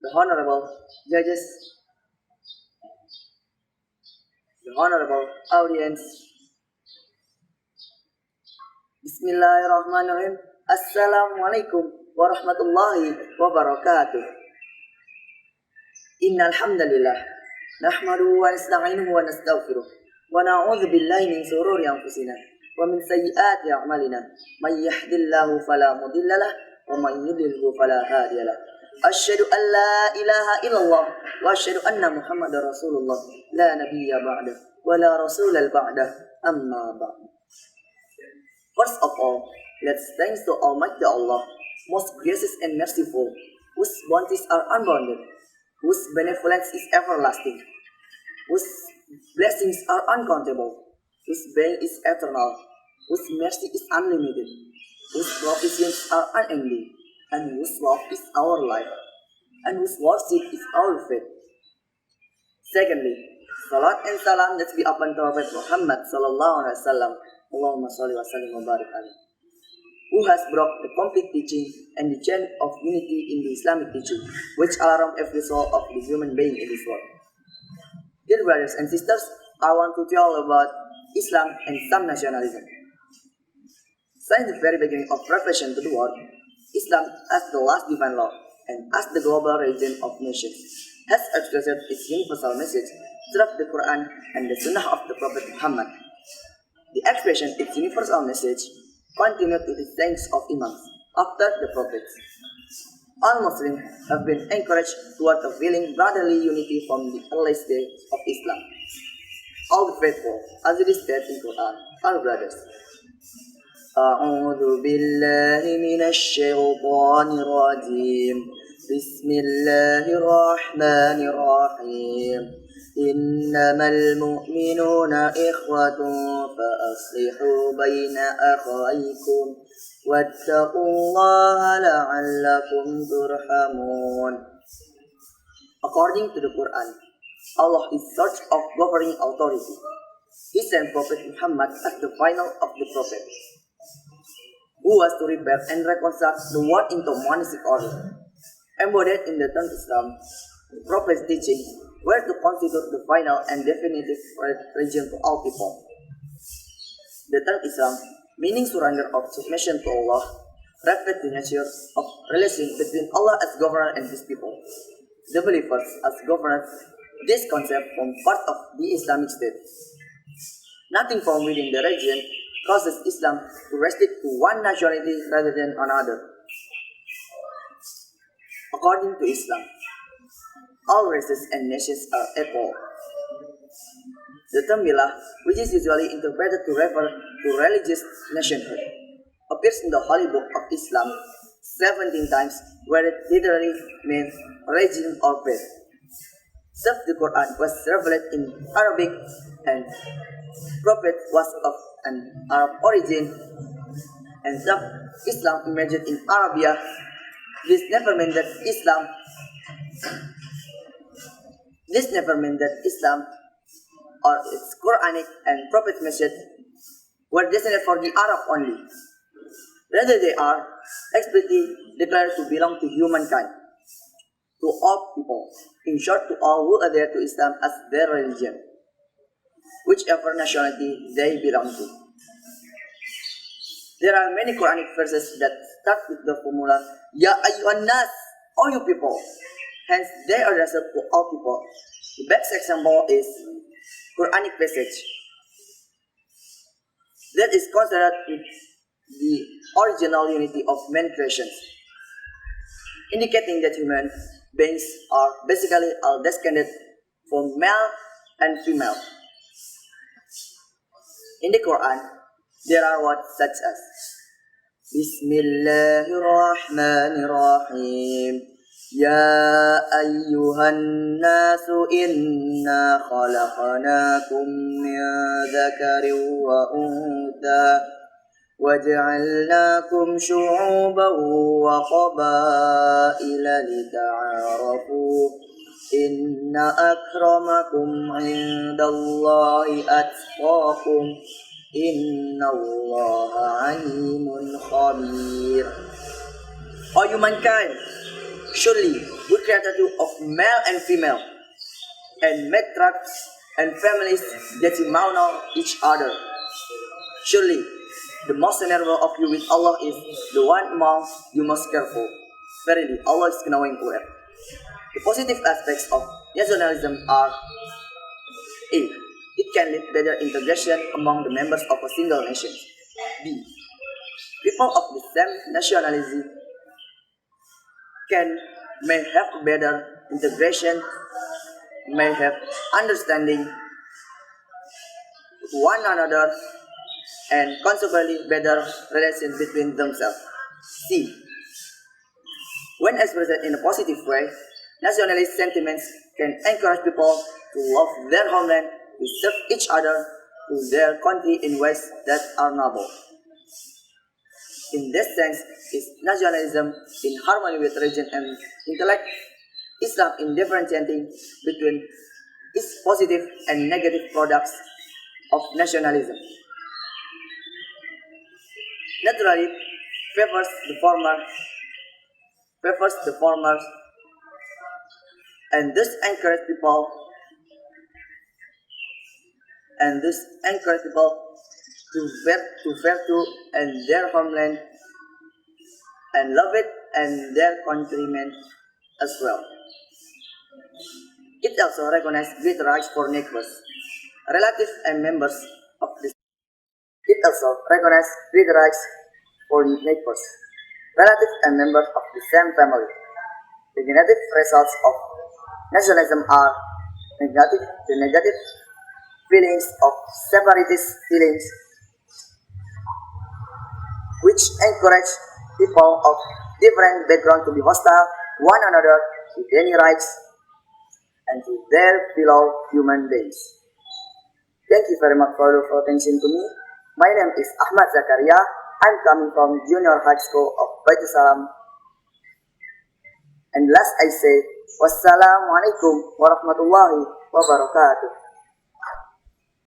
the honorable judges, the honorable audience. Bismillahirrahmanirrahim. Assalamualaikum warahmatullahi wabarakatuh. Innal hamdalillah nahmaduhu wa nasta'inuhu wa nastaghfiruh wa na'udzu billahi min shururi anfusina wa min sayyiati a'malina. May yahdihillahu fala mudilla lahu wa may yudlilhu fala hadiya lahu. Asyhadu an la ilaha illallah wa asyhadu anna Muhammadar Rasulullah la nabiyya ba'dah wa la rasulal ba'dah amma ba'd. First of all, let's thanks to Almighty Allah, most gracious and merciful, whose bounties are unbounded, whose benevolence is everlasting, whose blessings are uncountable, whose being is eternal, whose mercy is unlimited, whose provisions are unending, and whose love is our life, and whose worship is our faith. Secondly, salat and salam that be upon Prophet Muhammad sallallahu alaihi wasallam, Allahumma salli wa sallim wa barik alaihi, who has brought the complete teaching and the chain of unity in the Islamic teaching, which alarm every soul of the human being in this world. Dear brothers and sisters, I want to tell about Islam and some nationalism. Since the very beginning of revelation to the world, Islam as the last divine law and as the global religion of nations has expressed its universal message through the Quran and the Sunnah of the Prophet Muhammad. The expression its universal message continued to the thanks of Imams after the prophets. All Muslims have been encouraged toward fulfilling brotherly unity from the earliest days of Islam. All the faithful, as it is said in Quran, are brothers. أعوذ بالله من الشيطان الرجيم بسم الله الرحمن الرحيم إنما المؤمنون إخوة فأصلحوا بين أخويكم واتقوا الله لعلكم ترحمون. According to the Quran, Allah is search of governing authority. He sent Prophet Muhammad as the final of the prophets, who was to repair and reconcile the world into monastic order. Embodied in the term Islam, the Prophet's teaching were to constitute the final and definitive religion to all people. The term Islam, meaning surrender of submission to Allah, reflects the nature of relation between Allah as governor and His people. The believers as governors, this concept forms part of the Islamic state. Nothing from within the religion causes Islam to restrict to one nationality rather than another. According to Islam, all races and nations are equal. The term millah, which is usually interpreted to refer to religious nationhood, appears in the Holy Book of Islam 17 times, where it literally means religion or faith. Thus, the Quran was revealed in Arabic, and Prophet was of an Arab origin, and thus Islam emerged in Arabia. This never meant that Islam or its Quranic and Prophet message were destined for the Arab only. Rather, they are explicitly declared to belong to humankind, to all people, in short, to all who adhere to Islam as their religion, whichever nationality they belong to. There are many Quranic verses that start with the formula Ya ayyuhan nas, all you people. Hence, they are addressed to all people. The best example is Quranic passage that is considered the original unity of man creations, indicating that human beings are basically all descended from male and female. In the Quran, there are words such as Bismillahirrahmanirrahim Ya ayyuhan nasu inna khalaqnakum min dhakarin wa untha waj'alnakum syu'uban wa qabaila lita'arafu inna akramakum 'indallahi atqakum innallaha 'alimun khabir. O humankind, Surely, we created you of male and female, and made tribes and families that you honor each other. Surely, the most honorable of you with Allah is the one among you most careful. Verily, Allah is knowing aware. The positive aspects of nationalism are: A. It can lead better integration among the members of a single nation. B. People of the same nationality may have better integration, may have understanding with one another, and consequently better relations between themselves. C. When expressed in a positive way, nationalist sentiments can encourage people to love their homeland, to serve each other, to their country in ways that are noble. In this sense, is nationalism in harmony with religion and intellect? Islam in differentiating between its positive and negative products of nationalism. Naturally, favors the former, and thus encourage people to fare to and their homeland and love it and their countrymen as well. It also recognizes great rights for neighbors, relatives and members of this. It also recognizes great rights for neighbors, relatives and members of the same family. The negative results of nationalism are the negative feelings of separatist feelings, which encourage people of different background to be hostile one another with any rights and to their fellow human beings. Thank you very much for your attention to me. My name is Ahmad Zakaria. I'm coming from Junior High School of Baitul Salam. And last I say, wassalamualaikum warahmatullahi wabarakatuh.